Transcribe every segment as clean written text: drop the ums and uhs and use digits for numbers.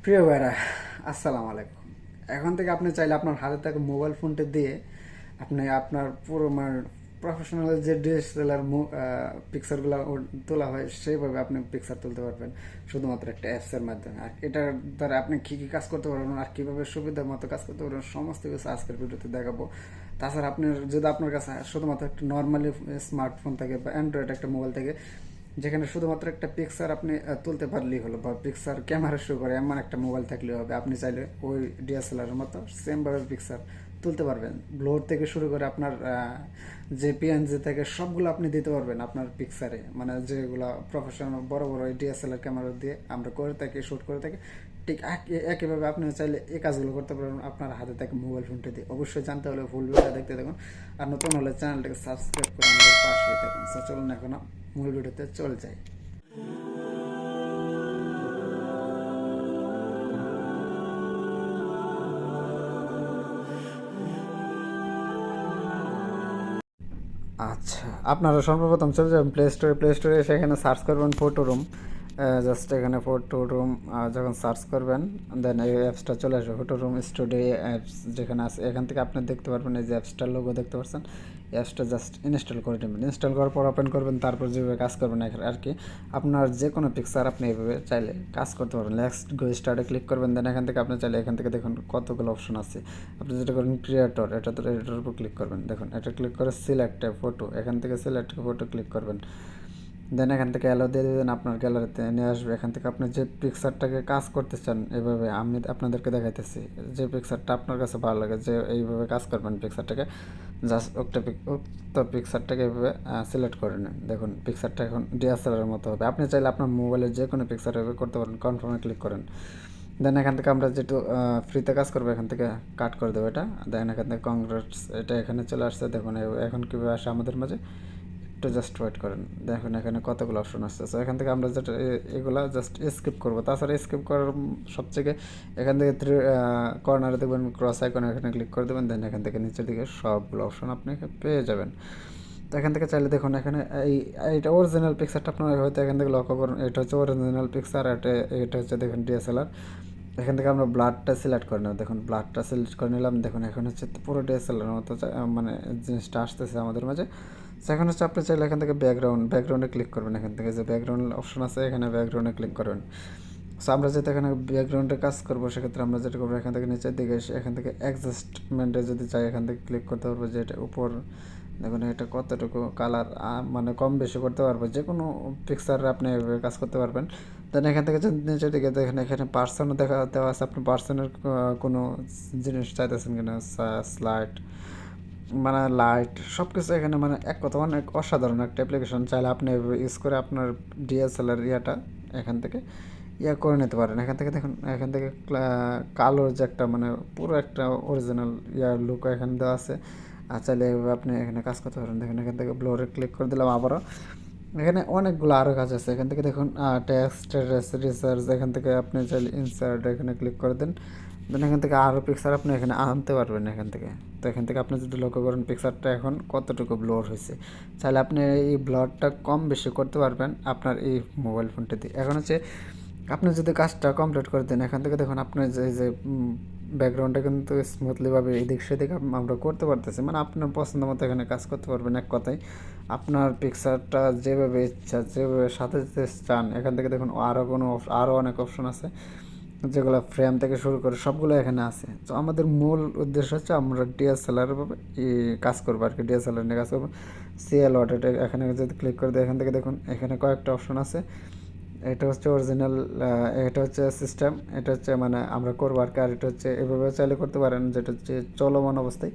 প্রিয় ভাইরা, আসসালামু আলাইকুম। এখন থেকে আপনি চাইলে আপনার হাতে থাকা মোবাইল ফোনটা দিয়ে আপনি আপনার পুরো প্রফেশনাল যে ডিএসএলআর পিকচারগুলো তোলা হয় সেইভাবে আপনি পিকচার তুলতে পারবেন শুধুমাত্র একটা অ্যাপসের মাধ্যমে। আর এটার দ্বারা আপনি কী কী কাজ করতে পারবেন আর কীভাবে সুবিধার মতো কাজ করতে পারবেন সমস্ত কিছু আজকের ভিডিওতে দেখাবো। তাছাড়া আপনি যদি আপনার কাছে শুধুমাত্র একটা নর্মালি স্মার্টফোন থাকে বা অ্যান্ড্রয়েড একটা মোবাইল থাকে যেখানে শুধুমাত্র একটা পিকচার আপনি তুলতে পারলেই হলো, বা পিকচার ক্যামেরা শো করে এমন একটা মোবাইল থাকলেই হবে, আপনি চাইলে ওই ডিএসএলআর মতো সেমভাবে পিকচার তুলতে পারবেন। ব্লোর থেকে শুরু করে আপনার যে পিএনজি থেকে সবগুলো আপনি দিতে পারবেন আপনার পিকচারে, মানে যেগুলো প্রফেশনাল বড় বড় ডিএসএলআর ক্যামেরা দিয়ে আমরা করে থাকি, শ্যুট করে থাকি, ঠিক একইভাবে আপনি চাইলে এই কাজগুলো করতে পারবেন আপনার হাতে থেকে মোবাইল ফোনটা দিয়ে। অবশ্যই জানতে হলে ফুল ভিডিওটা দেখতে থাকুন, আর নতুন হলে চ্যানেলটাকে সাবস্ক্রাইব করে আমাদের পাশে থাকুন। চলুন এখন মূল ভিডিওতে চলে যাই। আচ্ছা, আপনারা সর্বপ্রথম চলে যাবেন প্লে স্টোরে এসে এখানে সার্চ করবেন ফটো রুম। জাস্ট এখানে ফটো রুম যখন সার্চ করবেন দেন এই অ্যাপসটা চলে আসবে, ফটো রুম স্টুডিও অ্যাপস যেখানে আছে। এখান থেকে আপনি দেখতে পারবেন এই যে অ্যাপসটার লোগো দেখতে পাচ্ছেন, এই অ্যাপসটা জাস্ট ইনস্টল করে নেবেন। ইনস্টল করার পর ওপেন করবেন, তারপর যেভাবে কাজ করবেন আর কি আপনার যে কোনো পিকচার আপনি এইভাবে চাইলে কাজ করতে পারবেন। নেক্সট গো স্টার্টে ক্লিক করবেন, দেন এখান থেকে আপনি চাইলে এখান থেকে দেখুন কতগুলো অপশন আছে। আপনি যেটা করেন ক্রিয়েটর, এটা তো এটার উপর ক্লিক করবেন, দেখুন এটা ক্লিক করে সিলেক্ট ফটো, এখান থেকে সিলেক্ট ফটো ক্লিক করবেন। দেন এখান থেকে অ্যালো দিয়ে দেবেন, আপনার গ্যালারিতে নিয়ে আসবে। এখান থেকে আপনি যে পিকচারটাকে কাজ করতে চান, এভাবে আমি আপনাদেরকে দেখাইতেছি, যে পিকচারটা আপনার কাছে ভালো লাগে যে এইভাবে কাজ করবেন পিকচারটাকে, জাস্ট উক্ত পিকচারটাকে এভাবে সিলেক্ট করে নেন। দেখুন পিকচারটা এখন ডিএসএলআর মতো হবে। আপনি চাইলে আপনার মোবাইলের যে কোনো পিকচার এভাবে করতে পারেন। কনফার্মে ক্লিক করেন, দেন এখান থেকে আমরা যেটু ফ্রিতে কাজ করবো এখান থেকে কাট করে দেবো এটা। দেন এখান থেকে কংগ্রেটস, এটা এখানে চলে আসছে। দেখুন এখন কীভাবে আসে আমাদের মাঝে, একটু জাস্ট ওয়েট করেন। দেখুন এখানে কতগুলো অপশন আসছে। সো এখান থেকে আমরা যেটা এগুলো জাস্ট স্কিপ করবো। তাছাড়া স্কিপ করার সবথেকে এখান থেকে কর্নারে দেখবেন ক্রস আইকন, এখানে ক্লিক করে দেবেন। দেন এখান থেকে নিচের দিকে সবগুলো অপশন আপনি পেয়ে যাবেন। তো এখান থেকে চাইলে দেখুন এখানে এইটা অরিজিনাল পিকচারটা আপনার হয়তো এখান থেকে লক্ষ্য করুন, এটা হচ্ছে অরিজিনাল পিকচার, এটা হচ্ছে দেখুন ডিএসএলআর। এখান থেকে আমরা ব্লাডটা সিলেক্ট করে নেব। দেখুন ব্লাডটা সিলেক্ট করে নিলাম। দেখুন এখন হচ্ছে পুরো ডিএসএলআর মতো মানে জিনিসটা আসতেছে আমাদের মাঝে। এখন হচ্ছে আপনি চাইলে এখান থেকে ব্যাকগ্রাউন্ডে ক্লিক করবেন। এখান থেকে যে ব্যাকগ্রাউন্ড অপশন আছে এখানে ব্যাকগ্রাউন্ডে ক্লিক করবেন। সো আমরা যেহেতু এখানে ব্যাকগ্রাউন্ডে কাজ করবো, সেক্ষেত্রে আমরা যেটা করবো এখান থেকে নিচের দিকে এসে এখান থেকে অ্যাডজাস্টমেন্টে যদি চাই এখান থেকে ক্লিক করতে পারবো, যে এটা উপর দেখুন এটা কতটুকু কালার মানে কম বেশি করতে পারবো। যে কোনো পিকচারে আপনি এভাবে কাজ করতে পারবেন। দেন এখান থেকে যদি নিচের দিকে দেখেন এখানে পার্সনও দেওয়া আছে, আপনি পার্সনের কোনো জিনিস চাইতেছেন কিনা, স্লাইড মানে লাইট সব কিছু এখানে, মানে এক কথা অনেক অসাধারণ একটা অ্যাপ্লিকেশন। চাইলে আপনি ইউজ করে আপনার ডিএসএলআর ইয়াটা এখান থেকে করে নিতে পারেন। এখান থেকে দেখুন এখান থেকে কালোর যে একটা মানে পুরো একটা অরিজিনাল লুক এখানে দেওয়া আছে। আর চাইলে এভাবে আপনি এখানে কাজ করতে পারেন। দেখুন এখান থেকে ব্লোরে ক্লিক করে দিলাম আবারও। এখানে অনেকগুলো আরও কাজ আছে। এখান থেকে দেখুন টেক্সট রিসার্চ, এখান থেকে আপনি চাইলে ইনসার্ট এখানে ক্লিক করে দেন। দেন এখান থেকে আরও পিকচার আপনি এখানে আনতে পারবেন এখান থেকে। তো এখান থেকে আপনি যদি লক্ষ্য করেন পিকচারটা এখন কতটুকু ব্লোর হয়েছে, চাইলে আপনি এই ব্লরটা কম বেশি করতে পারবেন আপনার এই মোবাইল ফোনটা দিয়ে। এখন হচ্ছে আপনি যদি কাজটা কমপ্লিট করে দেন, এখান থেকে দেখুন আপনার যে ব্যাকগ্রাউন্ডটা কিন্তু স্মুথলিভাবে এদিক সেদিক আমরা করতে পারতেছি, মানে আপনার পছন্দ মতো এখানে কাজ করতে পারবেন। এক কথায় আপনার পিকচারটা যেভাবে ইচ্ছা যেভাবে সাজাতে চান, এখান থেকে দেখুন আরও অনেক অপশন আছে, যেগুলো ফ্রেম থেকে শুরু করে সবগুলো এখানে আছে। তো আমাদের মূল উদ্দেশ্য হচ্ছে আমরা ডিএসএলআর কাজ করবো আর কি, ডিএসএলআর নিয়ে কাজ করবো। সিএল ওয়াট, এটা এখানে যদি ক্লিক করে দিই এখান থেকে দেখুন এখানে কয়েকটা অপশন আছে। এটা হচ্ছে অরিজিনাল, এটা হচ্ছে সিস্টেম, এটা হচ্ছে মানে আমরা করবো আর কি। আর এটা হচ্ছে এভাবে চাইলে করতে পারেন, যেটা হচ্ছে চলমান অবস্থায়।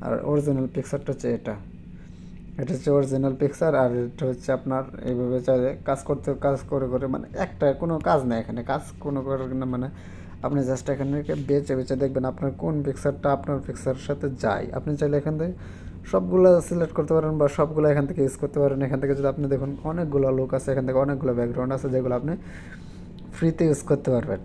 আর অরিজিনাল পিকচারটা হচ্ছে এটা হচ্ছে অরিজিনাল পিকচার। আর এটা হচ্ছে আপনার এইভাবে চাইলে কাজ করে করে মানে একটা কোনো কাজ নেই এখানে, কাজ কোনো করার না, মানে আপনি জাস্ট এখানে বেছে বেছে দেখবেন আপনার কোন পিকচারটা আপনার পিকচারের সাথে যায়। আপনি চাইলে এখান থেকে সবগুলো সিলেক্ট করতে পারেন বা সবগুলো এখান থেকে ইউজ করতে পারেন। এখান থেকে যদি আপনি দেখুন অনেকগুলো লুক আছে, এখান থেকে অনেকগুলো ব্যাকগ্রাউন্ড আছে যেগুলো আপনি ফ্রিতে ইউজ করতে পারবেন।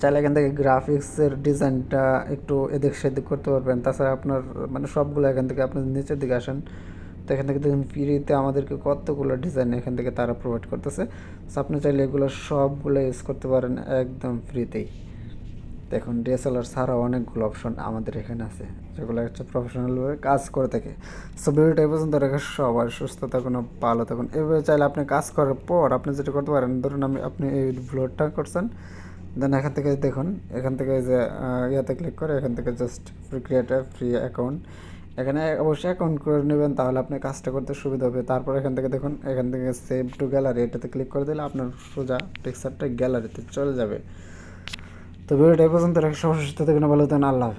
চাইলে এখান থেকে গ্রাফিক্সের ডিজাইনটা একটু এদিক সেদিক করতে পারবেন। তাছাড়া আপনার মানে সবগুলো এখান থেকে আপনি নিচের দিকে আসেন, তো এখান থেকে দেখুন ফ্রিতে আমাদেরকে কতগুলো ডিজাইন এখান থেকে তারা প্রোভাইড করতেছে। সো আপনি চাইলে এগুলো সবগুলো ইউজ করতে পারেন একদম ফ্রিতেই। দেখুন ডিএসএলআর ছাড়াও অনেকগুলো অপশন আমাদের এখানে আছে, যেগুলো হচ্ছে প্রফেশনালভাবে কাজ করে থাকে। সো ভিডিওটা এই পর্যন্ত রেখে সবার সুস্থ থাকুন, ভালো থাকুন। এভাবে চাইলে আপনি কাজ করার পর আপনি যেটা করতে পারেন, ধরুন আপনি এই ভ্লগটা করছেন, দেন এখান থেকে দেখুন, এখান থেকে যে ইয়াতে ক্লিক করে এখান থেকে just create a free account, এখানে অবশ্যই অ্যাকাউন্ট করে নেবেন, তাহলে আপনি কাজটা করতে সুবিধা হবে। তারপর এখান থেকে দেখুন, এখান থেকে সেভ টু গ্যালারি, এটাতে ক্লিক করে দিলে আপনার সোজা পিকচারটা গ্যালারিতে চলে যাবে। তো ভিডিওটা এই পর্যন্ত রেখে সবার সুস্থ থাকুন, ভালো থাকুন, আল্লাহ হাফেজ।